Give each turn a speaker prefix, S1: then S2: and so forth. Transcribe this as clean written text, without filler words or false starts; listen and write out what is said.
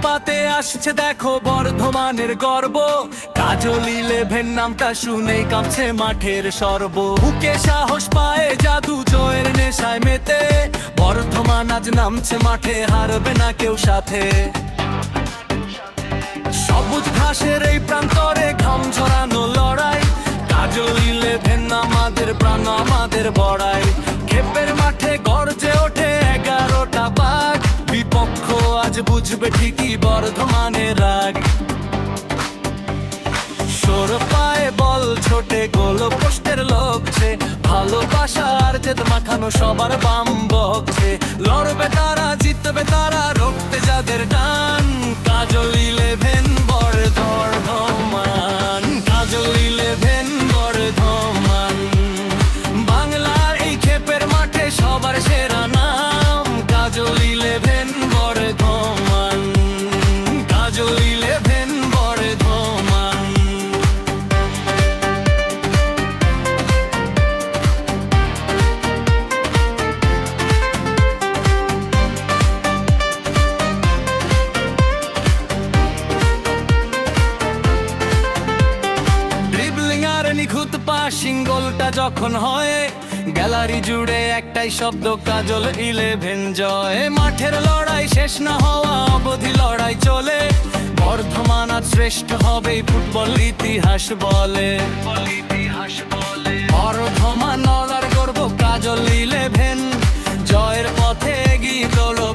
S1: পাতে আসছে দেখো বর্ধমানের গর্ব, কাজল 11 নামটা শুনেই কাঁপছে মাঠের সর্ব। বুকে সাহস পায় জাদু জয়ের নেশায় মেতে, বর্ধমান আজ নামছে মাঠে, হারবে না কেউ সাথে। সবুজ ঘাসের এই প্রান্তরে ঘাম ঝরানো লড়াই, কাজল 11 আমাদের প্রাণ আমাদের বড়াই। ক্ষেপের মাঠে গর্জে ওঠে 11টা বাঘ, বিপক্ষ আজ বুঝবে ঠিকই বর্ধমানের রাগ। সর পায়ে বল ছোটে গোল পোস্টের লক্ষ্যে, ভালোবাসা আর জেদ মাখানো সবার বাম বক্সে। লড়বে তারা জিতবে তারা রক্তে যাদের টান, কাজল 11 বর্ধমান, কাজল 11 বর্ধমান। বাংলার এই ক্ষেপের মাঠে সবার সেরা নাম, কাজল 11 বর্ধমান, কাজল 11 বর্ধমান। নিখুঁত পাসিং গোলটা যখন হয়, গ্যালারি জুড়ে একটাই শব্দ, কাজল 11 জয়। মাঠের লড়াই শেষ না হওয়া অবধি লড়াই চলে, বর্ধমান আজ শ্রেষ্ঠ হবে ফুটবল ইতিহাস বলে। বর্ধমান নলার গর্ব কাজল 11, জয়ের পথে এগিয়ে চলো।